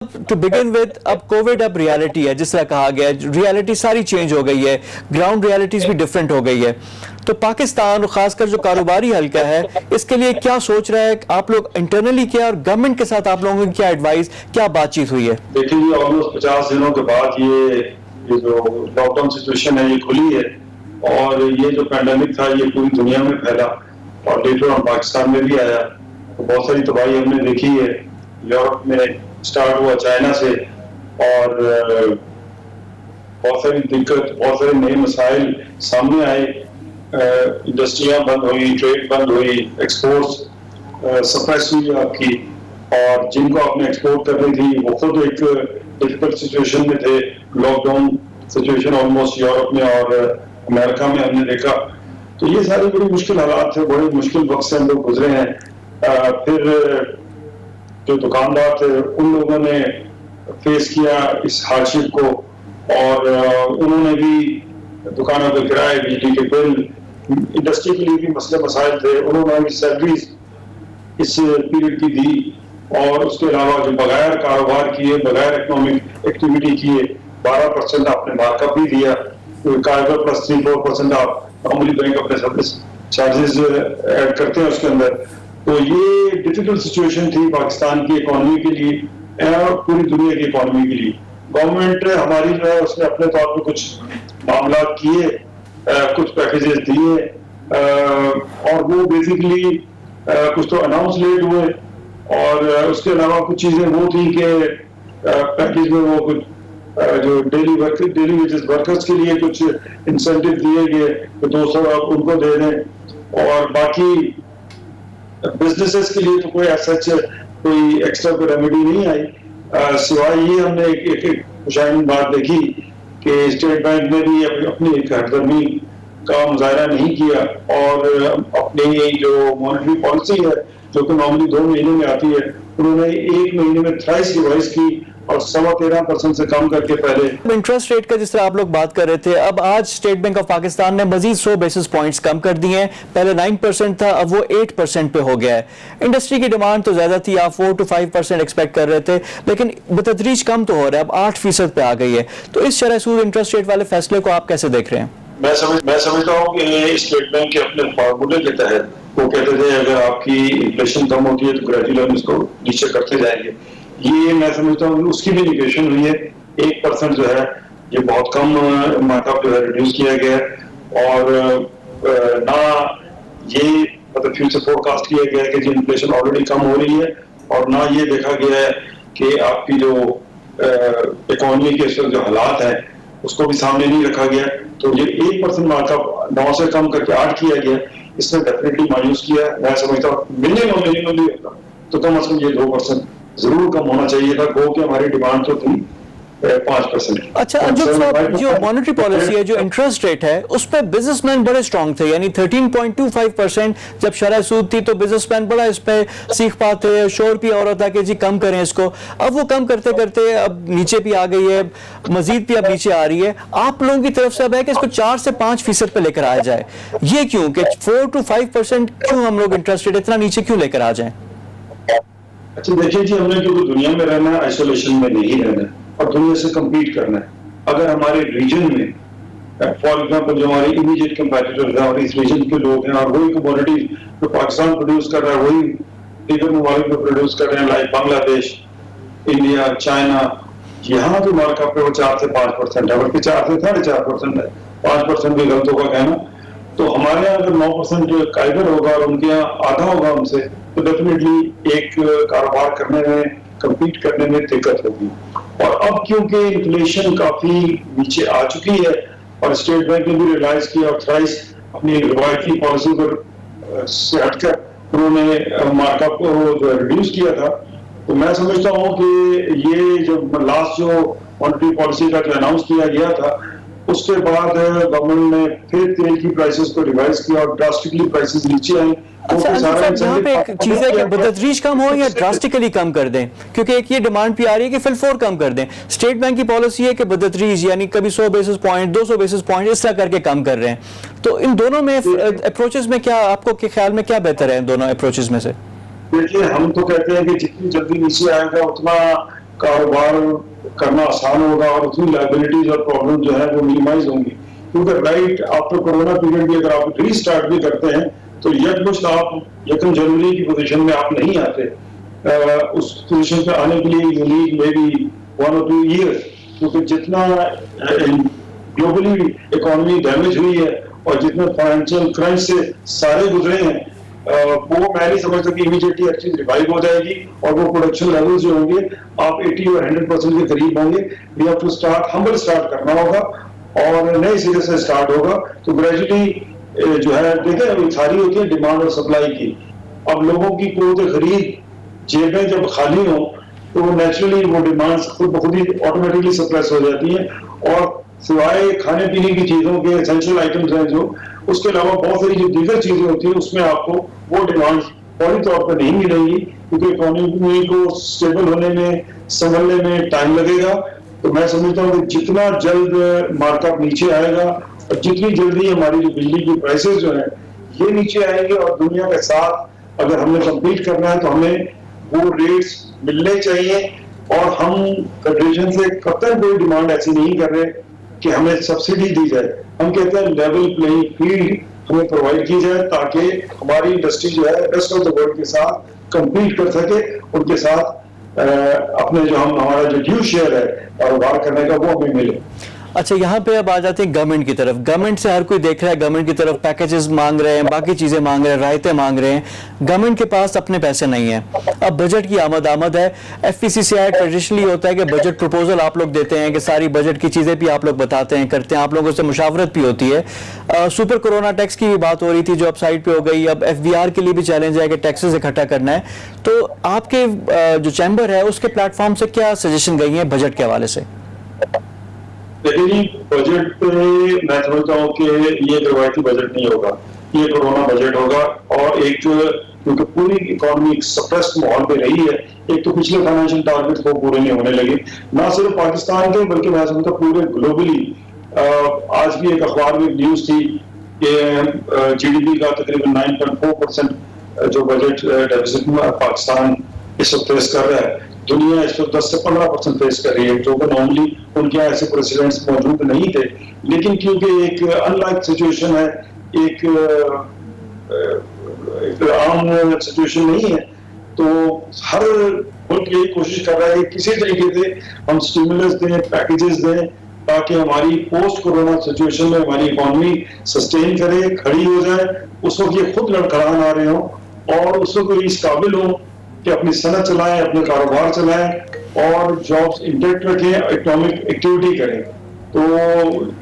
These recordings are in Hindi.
टू बिगिन विद, अब कोविड अब रियलिटी है, जिस तरह कहा गया रियलिटी सारी चेंज हो गई है, ग्राउंड रियलिटीज भी डिफरेंट हो गई है। तो पाकिस्तान और खासकर जो कारोबारी हल्का है इसके लिए क्या सोच रहा है आप लोग इंटरनली, क्या और गवर्नमेंट के साथ आप लोगों की क्या एडवाइस, क्या बातचीत हुई है? देखिए जी, ऑलमोस्ट 50 दिनों के बाद ये जो लॉकडाउन सिचुएशन है ये खुली है और ये जो पैंडेमिक था ये पूरी दुनिया में फैला और लेटर ऑन पाकिस्तान में भी आया। तो बहुत सारी तबाही हमने देखी है। यूरोप में स्टार्ट हुआ चाइना से और बहुत सारी दिक्कत, बहुत सारे नए मसाइल सामने आए। इंडस्ट्रियां बंद हुई, ट्रेड बंद हुई, एक्सपोर्ट्स सप्रेस हुई आपकी, और जिनको आपने एक्सपोर्ट करनी थी वो खुद एक डिफिकल्ट सिचुएशन में थे। लॉकडाउन सिचुएशन ऑलमोस्ट यूरोप में और अमेरिका में हमने देखा। तो ये सारे बड़ी मुश्किल हालात थे, बड़े मुश्किल वक्त से हम लोग गुजरे हैं। फिर जो दुकानदार थे उन लोगों ने फेस किया इस हार्डशिप को और उन्होंने भी दुकानों के किराए, बिजली के बिल, इंडस्ट्री के लिए भी मसले मसाइल थे। उन्होंने भी सैलरीज इस पीरियड की दी और उसके अलावा जो बगैर कारोबार किए, बगैर इकोनॉमिक एक्टिविटी किए 12% आपने मार्कअप भी दिया। कारोबार प्लस 3-4% आप नॉर्मली बैंक अपने सर्विस चार्जेस ऐड करते हैं उसके अंदर। तो ये डिफिकल्ट सिचुएशन थी पाकिस्तान की इकोनॉमी के लिए और पूरी दुनिया की इकोनॉमी के लिए। गवर्नमेंट हमारी जो है उसने अपने तौर पर कुछ मामला किए, कुछ पैकेजेस दिए और वो बेसिकली कुछ तो अनाउंस लेट हुए और उसके अलावा कुछ चीजें वो थी कि पैकेज में वो कुछ जो डेली वेजेस वर्कर्स के लिए कुछ इंसेंटिव दिए गए तो 200 आप उनको दे दें और बाकी बिजनेसेस के लिए तो कोई सच कोई एक्स्ट्रा कोई रेमेडी नहीं आई। सिवाय ये हमने एक खुशाइन बात देखी कि स्टेट बैंक ने भी अपनी एक हरदर्मी का मुजाहरा नहीं किया और अपनी जो मॉनेटरी पॉलिसी है जो कि नॉर्मली 2 महीने में आती है, उन्होंने 1 महीने में थ्राइस रिवाइज की और 13.25% से कम करके पहले इंटरेस्ट रेट का जिस तरह आप लोग बात कर रहे थे, अब आज स्टेट बैंक ऑफ पाकिस्तान ने मजीद 100 बेसिस पॉइंट्स कम कर दिए हैं। पहले 9% था, अब वो 8% पे हो गया है। इंडस्ट्री की डिमांड तो ज्यादा थी, आप 4 to 5% एक्सपेक्ट कर रहे थे, लेकिन बतदरीज कम तो हो रहा है, अब 8% पे आ गई है। तो इस शरह सूद इंटरेस्ट रेट वाले फैसले को आप कैसे देख रहे हैं? मैं समझता हूँ कि स्टेट बैंक के अपने फार्मूले के तहत वो कहते थे अगर आपकी इन्फ्लेशन कम होती है तो ग्रेजुअली हम इसको नीचे करते जाएंगे। ये मैं समझता हूँ उसकी भी निगेशन हुई है। 1% जो है ये बहुत कम मार्कअप जो है रिड्यूस किया गया है और ना ये मतलब फ्यूचर फोरकास्ट किया गया है कि जो इन्फ्लेशन ऑलरेडी कम हो रही है और ना ये देखा गया है कि आपकी जो इकोनॉमी के जो हालात हैं उसको भी सामने नहीं रखा गया। तो ये 1% मार्कअप 9 से कम करके 8 किया गया, इसने डेफिनेटली मायूस किया। मैं समझता हूँ मिनिमम भी होता तो कम से कम ये 2% जरूर कम होना चाहिए था। गो कि हमारी डिमांड तो थी 5%। अच्छा अंजुम साहब, जो मॉनेटरी पॉलिसी है, जो इंटरेस्ट रेट है, उस पर बिजनेसमैन बड़े स्ट्रांग थे, यानी 13.25% जब शरह सूद थी तो बिजनेसमैन बड़ा इस पे सीख पाते, शोर भी हो रहा था कि जी कम करें इसको। अब वो कम करते करते अब नीचे भी आ गई है, मजीद भी अब नीचे आ रही है। आप लोगों की तरफ से अब है कि इसको 4 से 5% पे लेकर आया जाए। ये क्यों कि 4 to 5% क्यों हम लोग इंटरेस्ट रेट इतना नीचे क्यों लेकर आ जाए? अच्छा देखिए जी, हमने क्योंकि दुनिया में रहना है, आइसोलेशन में नहीं रहना है और दुनिया से compete करना है। अगर हमारे रीजन में फॉर एग्जाम्पल जो हमारे इमीडिएट कंपेटिटर्स हैं और इस रीजन के लोग हैं और वही कमोडिटी जो पाकिस्तान प्रोड्यूस कर रहा है वही दीगर ममालिक में प्रोड्यूस कर रहे हैं, लाइक बांग्लादेश, इंडिया, चाइना, यहाँ तो मार्कअप पे वो 4 से 5% है, बल्कि 4 से 4.5% है। 5% भी गलत होगा कहना। तो हमारे यहाँ अगर 9% कायदर होगा और उनके यहाँ आधा होगा हमसे, तो डेफिनेटली एक कारोबार करने में, कम्पीट करने में दिक्कत होगी। और अब क्योंकि इन्फ्लेशन काफी नीचे आ चुकी है और स्टेट बैंक ने भी रियलाइज किया और थ्राइस अपनी रिवायती पॉलिसी पर से हटकर उन्होंने मार्कअप को जो रिड्यूस किया था। तो मैं समझता हूँ कि ये जब लास्ट जो मॉनेटरी पॉलिसी का जो अनाउंस किया गया था उसके बाद गवर्नमेंट ने फिर तेल की प्राइसेस को रिवाइज किया और ड्रास्टिकली प्राइसेस नीचे आई। अच्छा यहाँ पे एक चीज है कि बतदरीज कम हो या ड्रास्टिकली कम कर दें, क्योंकि एक ये डिमांड भी आ रही है कि फिलफोर कम कर दें। स्टेट बैंक की पॉलिसी है कि बतदरीज यानी कभी 100 बेसिस पॉइंट, 200 बेसिस पॉइंट इस तरह करके कम कर रहे हैं। तो इन दोनों में अप्रोचेस में क्या आपको के ख्याल में क्या बेहतर है इन दोनों अप्रोचेस में से? देखिए हम तो कहते हैं कि जितनी जल्दी नीचे आएगा उतना कारोबार करना आसान होगा और उतनी लाइबिलिटीज और प्रॉब्लम जो है वो मिनिमाइज होंगी। क्योंकि राइट आफ्टर कोरोना पीरियड भी अगर आप रीस्टार्ट भी करते हैं तो यकमुश्त आप 1 जनवरी की पोजीशन में आप नहीं आते। उस पोजीशन पे आने के लिए you need may be 1 or 2 years, क्योंकि जितना ग्लोबली इकोनॉमी डैमेज हुई है और जितने फाइनेंशियल क्रंच से सारे गुजरे हैं, वो मैं नहीं समझता कि इमीडिएटली हर चीज रिवाइव हो जाएगी और वो प्रोडक्शन लेवल्स जो होंगे आप 80 और 100% के करीब होंगे। We have to start humble start करना होगा और नए सिरे से स्टार्ट होगा। तो ग्रेजुअली जो है देखें अभी सारी होती है डिमांड और सप्लाई की। अब लोगों की कुव्वत खरीद जेबें जब खाली हो तो नेचुरली वो डिमांड खुद ब खुद ही ऑटोमेटिकली सप्रेस हो जाती है। और सिवाय खाने पीने की चीजों के एसेंशियल आइटम्स हैं जो, उसके अलावा बहुत सारी जो दीगर चीजें होती है उसमें आपको वो डिमांड फौरी तौर पर नहीं मिलेंगी, क्योंकि इकोनॉमी को स्टेबल होने में संभलने में टाइम लगेगा। तो मैं समझता हूँ कि जितना जल्द मार्कअप नीचे आएगा और जितनी जल्दी हमारी जो बिजली की प्राइसेस जो है ये नीचे आएंगे और दुनिया के साथ अगर हमने कम्पीट करना है तो हमें वो रेट्स मिलने चाहिए। और हम फेडरेशन से कतई कोई डिमांड ऐसी नहीं कर रहे कि हमें सब्सिडी दी जाए। हम कहते हैं लेवल प्लेइंग फील्ड हमें प्रोवाइड की जाए ताकि हमारी इंडस्ट्री जो है रेस्ट ऑफ द वर्ल्ड के साथ कम्पीट कर सके, उनके साथ अपने जो हमारा जो ड्यू शेयर है कारोबार करने का वो हमें मिले। अच्छा, यहाँ पे अब आ जाते हैं गवर्नमेंट की तरफ। गवर्नमेंट से हर कोई देख रहा है, गवर्नमेंट की तरफ पैकेजेस मांग रहे हैं, बाकी चीजें मांग रहे हैं, रायतें मांग रहे हैं। गवर्नमेंट के पास अपने पैसे नहीं है। अब बजट की आमद है। FPCCI ट्रेडिशनली होता है कि बजट प्रपोजल आप लोग देते हैं कि सारी बजट की चीजें भी आप लोग बताते हैं, करते हैं, आप लोगों से मुशावरत भी होती है। सुपर कोरोना टैक्स की भी बात हो रही थी जो अब साइड पे हो गई। अब FBR के लिए भी चैलेंज है कि टैक्सेस इकट्ठा करना है। तो आपके जो चैम्बर है उसके प्लेटफॉर्म से क्या सजेशन गई है बजट के हवाले से? देखिए, बजट पे मैं समझता हूँ कि ये रिवायती बजट नहीं होगा, ये कोरोना बजट होगा। और एक क्योंकि पूरी इकोनॉमी सप्रेस्ड माहौल पे रही है, एक तो पिछले फाइनेंशियल टारगेट्स वो पूरे नहीं होने लगे, ना सिर्फ पाकिस्तान के बल्कि मैं समझता पूरे ग्लोबली। आज भी एक अखबार में न्यूज थी कि GDP का तकरीबन 9.4% जो बजट डेफिसिट में पाकिस्तान इस वक्त फेस कर रहा है। दुनिया इस वक्त 10 से 15% फेस कर रही है, जो कि नॉर्मली उनके यहाँ ऐसे प्रेसिडेंट्स मौजूद नहीं थे। लेकिन क्योंकि एक अनलाइक सिचुएशन है, एक आम सिचुएशन नहीं है, तो हर मुल्क यही कोशिश कर रहा है कि किसी तरीके से हम स्टिमुलस दें, पैकेजेस दें, ताकि हमारी पोस्ट कोरोना सिचुएशन में हमारी इकोनॉमी सस्टेन करे, खड़ी हो जाए। उस वक्त ये खुद लड़खड़ाने आ रहे हों और उस वक्त इस काबिल हो कि अपनी सनत चलाएं, अपने कारोबार चलाएं और जॉब्स इंटैक्ट रखें, इकोनॉमिक एक्टिविटी करें। तो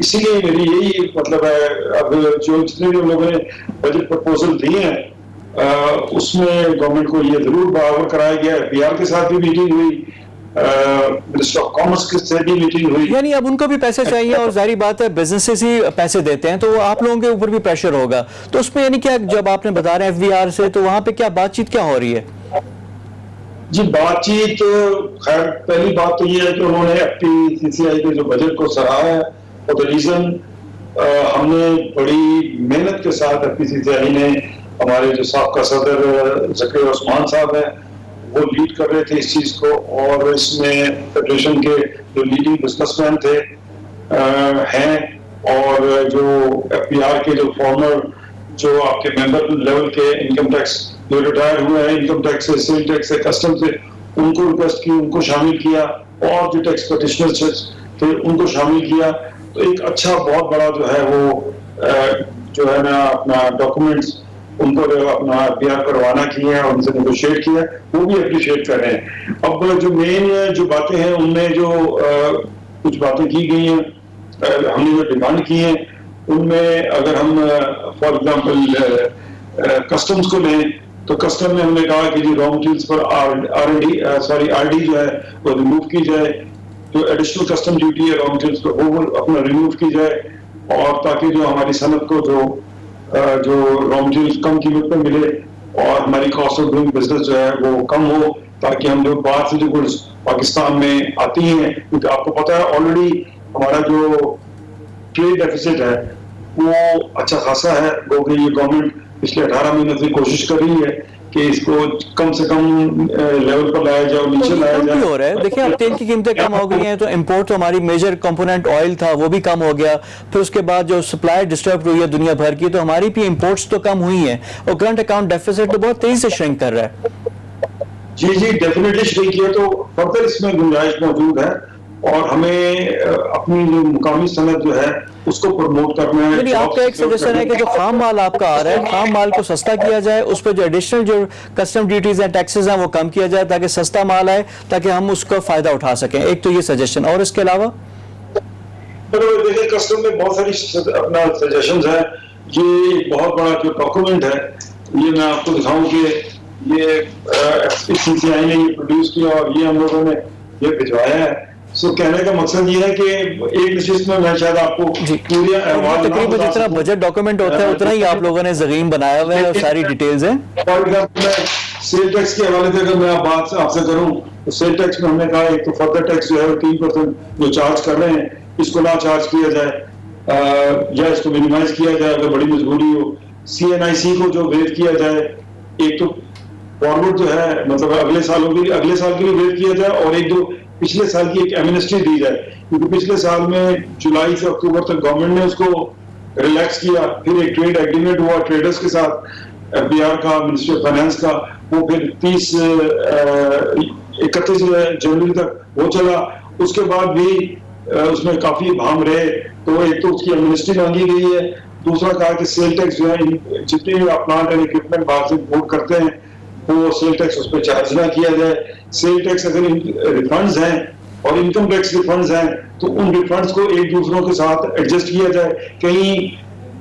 इसीलिए मेरी यही मतलब है। अब जो जितने भी लोगों ने बजट प्रपोजल दिए हैं उसमें गवर्नमेंट को ये जरूर बराबर कराया गया है। FBR के साथ भी मीटिंग हुई, मिनिस्टर ऑफ कॉमर्स से भी मीटिंग हुई। यानी अब उनको भी पैसे चाहिए और जाहिर बात है बिजनेसेस ही पैसे देते हैं, तो आप लोगों के ऊपर भी प्रेशर होगा। तो उसमें यानी क्या, जब आपने बता रहे हैं FBR से, तो वहां पे क्या बातचीत क्या हो रही है? जी, बातचीत खैर पहली बात तो ये है कि उन्होंने FPCCI के जो बजट को सराहा है। और द रीजन हमने बड़ी मेहनत के साथ FPCCI ने, हमारे जो साहब सदर ज़कीर उस्मान साहब हैं वो लीड कर रहे थे इस चीज को। और इसमें फेडरेशन के जो लीडिंग बिजनेसमैन थे हैं और जो FBR के जो फॉर्मर जो आपके मेंबर लेवल के इनकम टैक्स जो रिटायर हुए हैं, इनकम टैक्स से, सेल टैक्स से, कस्टम से, उनको रिक्वेस्ट की, उनको शामिल किया। और जो टैक्स पटिशनर्स थे उनको शामिल किया। तो एक अच्छा बहुत बड़ा जो है वो जो है ना अपना डॉक्यूमेंट्स उनको अपना FBR करवाना किए हैं और उनसे नेगोशिएट किया, वो भी अप्रिशिएट कर रहे हैं। अब जो मेन जो बातें हैं उनमें जो कुछ बातें की गई हैं, हमने जो डिमांड की है उनमें अगर हम फॉर एग्जांपल कस्टम्स को लें तो कस्टम में हमने कहा कि रॉ मटेरियल्स पर RD जो है वो रिमूव की जाए। जो एडिशनल कस्टम ड्यूटी है रॉ मटेरियल्स पर वो अपना रिमूव की जाए, और ताकि जो हमारी सनत को जो रॉ मटेरियल्स कम कीमत पर मिले और हमारी कॉस्ट ऑफ डूइंग बिजनेस जो है वो कम हो, ताकि हम लोग बाहर से जो गुड्स पाकिस्तान में आती हैं, क्योंकि आपको पता है ऑलरेडी हमारा जो ट्रेड डेफिसिट है वो अच्छा खासा है। क्योंकि ये गवर्नमेंट पिछले 18 महीने से कोशिश कर रही है कि इसको कम से कम लेवल पर लाया जाए और नीचे लाया जाए। हो रहा है, देखिए अब तेल की कीमतें कम हो गई हैं तो इंपोर्ट तो हमारी मेजर कंपोनेंट ऑयल था वो भी कम हो गया, फिर उसके बाद जो सप्लाई डिस्टर्ब हुई है दुनिया भर की तो हमारी भी इंपोर्ट्स तो कम हुई हैं और करंट अकाउंट डेफिसिट तो बहुत तेजी से श्रिंक कर रहा है। जी जी, डेफिनेटली श्रिंक किया, तो फर्दर इसमें गुंजाइश मौजूद है और हमें अपनी जो मुकामी सनत जो है उसको प्रमोट करना है। यानी आपका एक सजेशन है कि जो खाम माल आपका आ रहा है, खाम माल को सस्ता किया जाए, उस पर जो एडिशनल जो कस्टम ड्यूटीज हैं, टैक्सेस हैं वो कम किया जाए ताकि सस्ता माल आए, ताकि हम उसका फायदा उठा सकें। एक तो ये सजेशन, और इसके अलावा देखिए कस्टम में बहुत सारी अपना सजेशंस है। ये बहुत बड़ा जो डॉक्यूमेंट है ये मैं आपको दिखाऊं कि ये CCI ने ये प्रोड्यूस किया और ये हम लोगों ने ये भिजवाया है। सो कहने का मकसद ये है कि एक नशिस्त में मैं शायद आपको पूरी तकरीबन जितना बजट डॉक्यूमेंट होता है उतना ही आप लोगों ने ज़गीन बनाया हुआ है और सारी डिटेल्स हैं। फॉर एग्जाम्पल सेल टैक्स के हवाले से अगर मैं बात आपसे करूं तो सेल टैक्स में हमने कहा एक तो फर्दर टैक्स जो है 3% जो चार्ज कर रहे हैं इसको ना चार्ज किया जाए या इसको मिनिमाइज किया जाए अगर बड़ी मजबूरी हो। CNIC को जो वेव किया जाए, एक तो फॉरवर्ड जो है मतलब अगले साल के लिए वेव किया जाए और एक दो पिछले साल की एक एमनेस्टी दी जाए, क्योंकि पिछले साल में जुलाई से अक्टूबर तक गवर्नमेंट ने उसको रिलैक्स किया। फिर एक ट्रेड एग्रीमेंट हुआ ट्रेडर्स के साथ, FBR का, मिनिस्ट्री ऑफ फाइनेंस का, वो फिर 31 जनवरी तक वो चला। उसके बाद भी उसमें काफी भाम रहे, तो एक तो उसकी एमनेस्टी मांगी गई है, दूसरा कहा कि सेल टैक्स जो है जितने भी आप प्लांट एंड इक्विपमेंट बाहर से इम्पोर्ट करते हैं वो सेल टैक्स उस पर चार्ज ना किया जाए। सेल टैक्स अगर रिफंड्स हैं और इनकम टैक्स रिफंड्स हैं तो उन रिफंड्स को एक दूसरों के साथ एडजस्ट किया जाए। कहीं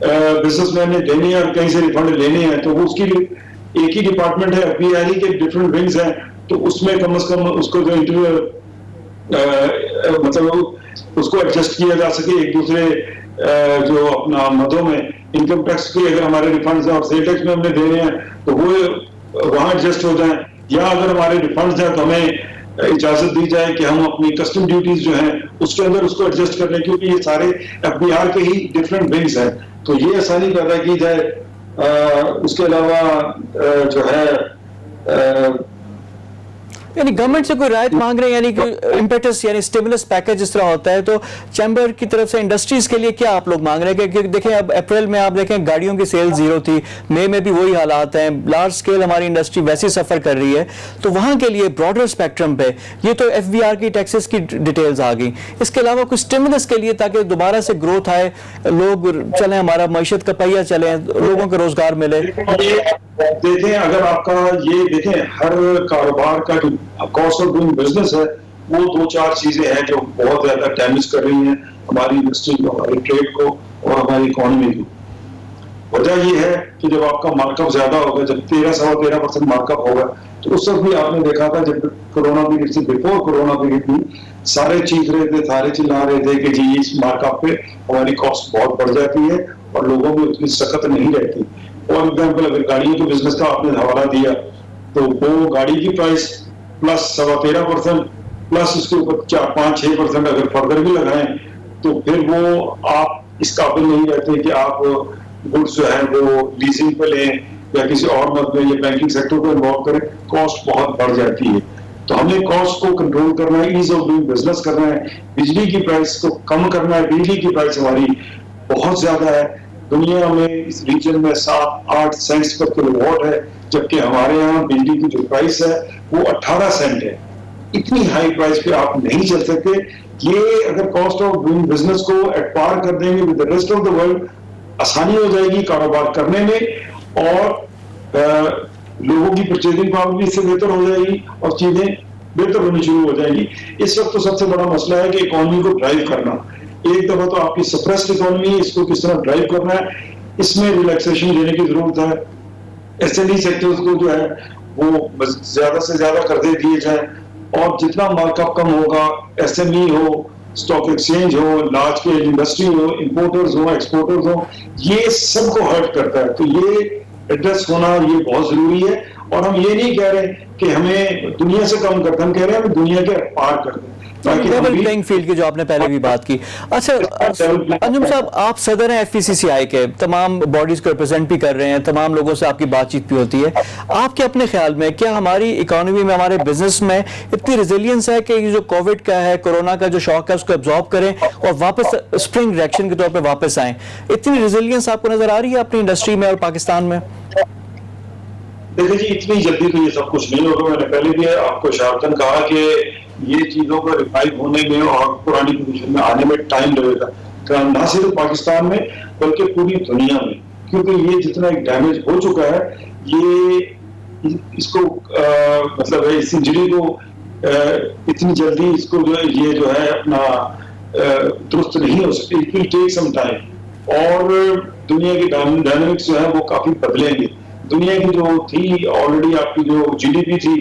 बिजनेसमैन ने देने हैं और कहीं से रिफंड लेने हैं तो वो उसकी एक ही डिपार्टमेंट है, FBR के डिफरेंट विंग्स हैं, तो उसमें कम से कम उसको जो मतलब उसको एडजस्ट किया जा सके एक दूसरे जो अपना मदों में। इनकम टैक्स के अगर हमारे रिफंड्स हैं और सेल टैक्स में हमने देने हैं तो वो वहां एडजस्ट हो जाए, या अगर हमारे रिफंड्स हैं तो हमें इजाजत दी जाए कि हम अपनी कस्टम ड्यूटीज जो हैं उसके अंदर उसको एडजस्ट कर लें, क्योंकि ये सारे FBR के ही डिफरेंट विंग्स हैं, तो ये आसानी पैदा की जाए। उसके अलावा जो है यानी गवर्नमेंट से कोई राहत मांग रहे हैं, यानी कोई इम्पेटस यानी स्टिमुलस पैकेज जिस तरह होता है, तो चैम्बर की तरफ से इंडस्ट्रीज के लिए क्या आप लोग मांग रहे हैं? क्योंकि देखें अब अप्रैल में आप देखें गाड़ियों की सेल जीरो थी, मई में भी वही हालात हैं, लार्ज स्केल हमारी इंडस्ट्री वैसे सफर कर रही है, तो वहां के लिए ब्रॉडर स्पेक्ट्रम पे ये तो FBR की टैक्सेस की डिटेल्स आ गई, इसके अलावा कुछ स्टिमुलस के लिए ताकि दोबारा से ग्रोथ आए, लोग चले, हमारा मईशत का पहिया चले, लोगों को रोजगार मिले। देखें अगर आपका ये देखें हर कारोबार का जो कॉस्ट ऑफ डूइंग बिजनेस है वो 2-4 चीजें हैं जो बहुत ज्यादा डैमेज कर रही हैं हमारी इंडस्ट्री को, हमारी ट्रेड को और हमारी इकोनॉमी को। वजह ये है कि जब आपका मार्कअप ज्यादा होगा, जब 13-13.5% मार्कअप होगा, तो उस वक्त भी आपने देखा था जब कोरोना पीरियड से बिफोर कोरोना पीरियड में सारे चीख रहे थे, सारे चिल्ला रहे थे कि जी इस मार्कअप पे हमारी कॉस्ट बहुत बढ़ जाती है और लोगों में उतनी सख्त नहीं रहती। फॉर एग्जाम्पल अगर गाड़ियों के बिजनेस का आपने हवाला दिया तो वो गाड़ी की प्राइस प्लस 13.25% प्लस उसके ऊपर 4-5-6% अगर फर्दर भी लगाएं तो फिर वो आप इस काबिल नहीं रहते कि आप गुड्स जो है वो लीजिंग पे लें या किसी और मत में ये बैंकिंग सेक्टर को इन्वॉल्व करें, कॉस्ट बहुत बढ़ जाती है। तो हमें कॉस्ट को कंट्रोल करना है, ईज ऑफ डूइंग बिजनेस करना है, बिजली की प्राइस को कम करना है। बिजली की प्राइस हमारी बहुत ज्यादा है, दुनिया में इस रीजन में 7-8 सेंट्स पर किलोवाट है, जबकि हमारे यहाँ बिजली की जो प्राइस है वो 18 सेंट है। इतनी हाई प्राइस पे आप नहीं चल सकते। ये अगर कॉस्ट ऑफ डूइंग बिजनेस को एट पार कर देंगे with the rest of the world, आसानी हो जाएगी कारोबार करने में और लोगों की परचेजिंग पावर भी इससे बेहतर हो जाएगी और चीजें बेहतर होनी शुरू हो जाएंगी। इस वक्त तो सबसे बड़ा मसला है कि इकोनॉमी को ड्राइव करना। एक दफा तो आपकी सप्रेस्ड इकोनॉमी, इसको किस तरह ड्राइव करना है, इसमें रिलैक्सेशन देने की जरूरत है। SME सेक्टर्स को जो है वो ज्यादा से ज्यादा कर्जे दिए जाए और जितना मार्कअप कम होगा, SME हो, स्टॉक एक्सचेंज हो, लार्ज स्केल इंडस्ट्री हो, इंपोर्टर्स हो, एक्सपोर्टर्स हो, ये सबको हर्ट करता है। तो ये एड्रेस होना ये बहुत जरूरी है। और हम ये नहीं कह रहे कि हमें दुनिया से कम करते, हम कह रहे हैं हमें दुनिया के पार कर दें। लेवल प्लेइंग फील्ड की जो आपने पहले भी बात की। अच्छा अंजुम साहब, आप सदर हैं FPCCI के, तमाम बॉडीज को रिप्रेजेंट भी कर रहे हैं, तमाम लोगों से आपकी बातचीत भी होती है। आपके अपने ख्याल में क्या हमारी इकोनॉमी में, हमारे बिजनेस में इतनी रेजिलियंस है कि जो कोविड का है, कोरोना का जो शॉक है, उसको एब्जॉर्ब करें और वापस स्प्रिंग रिएक्शन के तौर पर वापस आए? इतनी रेजिलियंस आपको नजर आ रही है अपनी इंडस्ट्री में और पाकिस्तान में? देखिए जी, इतनी जल्दी तो ये सब कुछ नहीं होगा। मैंने पहले भी आपको शारतन कहा कि ये चीजों को रिवाइव होने में और पुरानी पोजीशन में आने में टाइम लगेगा, ना सिर्फ पाकिस्तान में बल्कि पूरी दुनिया में, क्योंकि ये जितना एक डैमेज हो चुका है, ये इसको मतलब इस इंजरी को इतनी जल्दी इसको ये जो है अपना दुरुस्त नहीं हो सकती। It will take some time और दुनिया की डायनामिक्स जो है वो काफी बदलेंगे। दुनिया की जो थी ऑलरेडी, आपकी जो GDP थी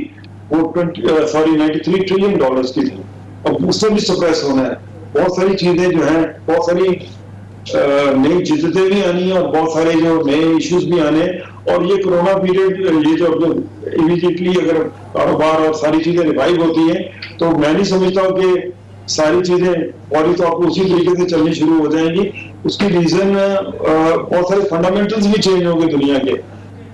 वो 93 ट्रिलियन डॉलर्स की थी, अब उससे भी सप्रेस होना है। बहुत सारी चीजें जो है, बहुत सारी नई जिद्दतें भी आनी है और बहुत सारे जो नए इश्यूज भी आने। और ये कोरोना पीरियड, ये जो इमीडिएटली अगर कारोबार और सारी चीजें रिवाइव होती हैं, तो मैं नहीं समझता हूँ कि सारी चीजें और तो आपको उसी तरीके से चलनी शुरू हो जाएंगी। उसकी रीजन बहुत सारे फंडामेंटल्स भी चेंज होंगे दुनिया के,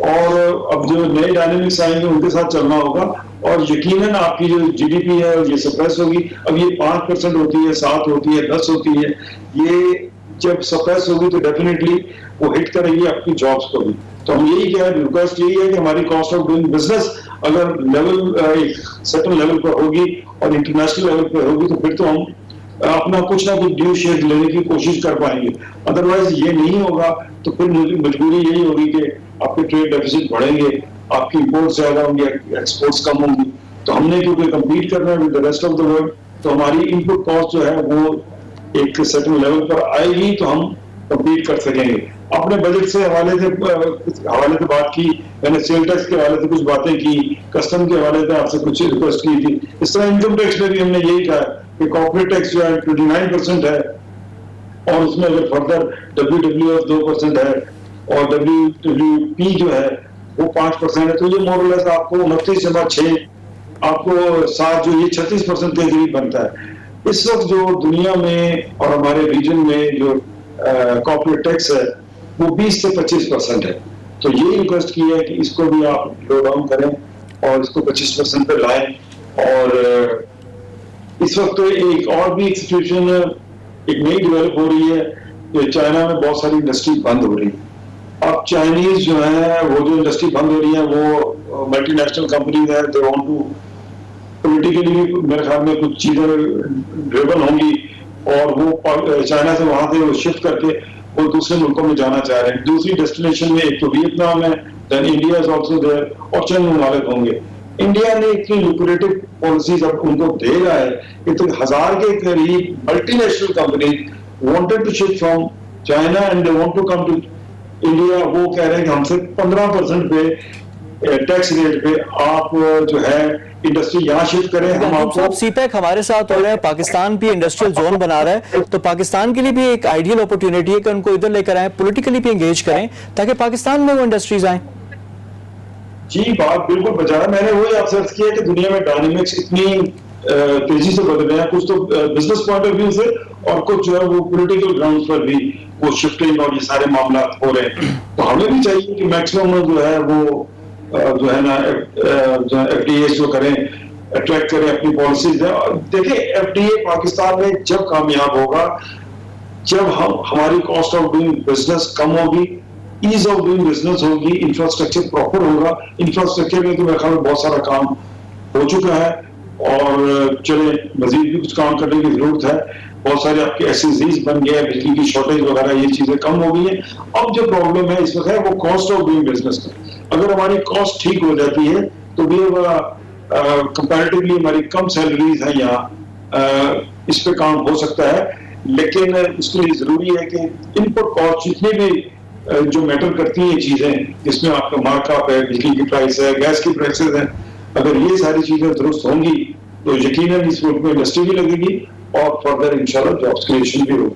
और अब जो नए डायनेमिक्स आएंगे उनके साथ चलना होगा। और यकीनन आपकी जो GDP है ये सप्रेस होगी। अब ये 5% होती है, 7 होती है, 10 होती है, ये जब सप्रेस होगी तो डेफिनेटली वो हिट करेगी आपकी जॉब्स को भी। तो हम यही कह रहे हैं, रिक्वेस्ट यही है कि हमारी कॉस्ट ऑफ डूइंग बिजनेस अगर लेवल एक सर्टेन लेवल पर होगी और इंटरनेशनल लेवल पर होगी, तो फिर तो हम अपना कुछ ना कुछ ड्यू शेयर लेने की कोशिश कर पाएंगे। अदरवाइज ये नहीं होगा तो फिर मजबूरी यही होगी कि आपके ट्रेड डेफिसिट बढ़ेंगे, आपकी इंपोर्ट ज्यादा होंगी, एक्सपोर्ट्स कम होंगी। तो हमने क्योंकि कम्पीट करना है with the rest of the world, तो हमारी इनपुट कॉस्ट जो है वो एक सर्टेन लेवल पर आएगी तो हम कम्पीट कर सकेंगे। अपने बजट से हवाले से बात की मैंने, सेल टैक्स के हवाले से कुछ बातें की, कस्टम के हवाले से आपसे कुछ रिक्वेस्ट की थी। इस तरह इनकम टैक्स में भी हमने यही कहा कि कॉर्पोरेट टैक्स जो है 29% है, और उसमें अगर फर्दर WWF 2% है और WWP जो है वो 5% है, तो ये मोरलेस आपको 29/6 आपको 7 जो ये 36% के करीब बनता है। इस वक्त जो दुनिया में और हमारे रीजन में जो कॉर्पोरेट टैक्स है वो 20 से 25% है। तो ये रिक्वेस्ट की है कि इसको भी आप लो डाउन करें और इसको 25% पे लाएं। और इस वक्त तो एक और भी एक सिचुएशन एक नई डेवलप हो रही है कि चाइना में बहुत सारी इंडस्ट्री बंद हो रही है। अब चाइनीज जो है वो जो इंडस्ट्री बंद हो रही है वो मल्टीनेशनल कंपनीज है, दे वांट टू पॉलिटिकली भी मेरे ख्याल में कुछ चीजें ड्रिवन होंगी और वो चाइना से वहां से वो शिफ्ट करके वो दूसरे मुल्कों में जाना चाह रहे हैं। दूसरी डेस्टिनेशन में एक तो वियतनाम है, then India is also there, और चंद ममालिक होंगे। इंडिया ने इतनी लुक्रेटिव पॉलिसीज अब उनको दे रहा है कि तो 1000 के करीब multinational company wanted to shift from China and they want to come to India. वो कह रहे हैं कि हमसे 15% पे टैक्स रेट पे आप जो है इंडस्ट्री यहाँ शिफ्ट करें। हम आपको CPEC हमारे साथ हो रहा है, पाकिस्तान भी इंडस्ट्रियल जोन बना रहा है, तो पाकिस्तान के लिए भी एक आइडियल अपॉर्चुनिटी है कि उनको इधर लेकर आए, पॉलिटिकली भी एंगेज करें ताकि पाकिस्तान में वो इंडस्ट्रीज आए। जी बात बिल्कुल बचा है। मैंने वही आपसे अर्ज किया कि दुनिया में डायनेमिक्स इतनी तेजी से बदल रहे हैं, कुछ तो बिजनेस पॉइंट ऑफ व्यू से और कुछ जो है वो पॉलिटिकल ग्राउंड पर भी वो शिफ्टिंग और ये सारे मामला हो रहे हैं। तो हमें भी चाहिए कि मैक्सिमम जो है वो जो है ना FTA जो करें, अट्रैक्ट करें अपनी पॉलिसीज है। देखिए FTA पाकिस्तान में जब कामयाब होगा जब हमारी कॉस्ट ऑफ डूइंग बिजनेस कम होगी, ईज ऑफ डूइंग बिजनेस होगी, इंफ्रास्ट्रक्चर प्रॉपर होगा। इंफ्रास्ट्रक्चर में तो मेरे ख्याल में बहुत सारा काम हो चुका है और चले मजीद भी कुछ काम करने की जरूरत है। बहुत सारे आपके SEZs बन गए, बिजली की शॉर्टेज वगैरह ये चीजें कम हो गई है। अब जो प्रॉब्लम है इस वक्त है वो कॉस्ट ऑफ डूइंग बिजनेस का। अगर हमारी कॉस्ट ठीक हो जाती है तो भी कंपैरेटिवली हमारी कम सैलरीज है यहाँ, इस पे काम हो सकता है। लेकिन इसके लिए जरूरी है कि इनपुट कॉस्ट जितने भी जो मैटर करती हैं चीजें, जिसमें आपका मार्कअप है, बिजली की प्राइस है, गैस की प्राइसेस है, अगर ये सारी चीजें दुरुस्त होंगी तो यकीनन इस मुल्क में इंडस्ट्री भी लगेगी और फर्दर इंशाल्लाह जॉब्स क्रिएशन भी होगी।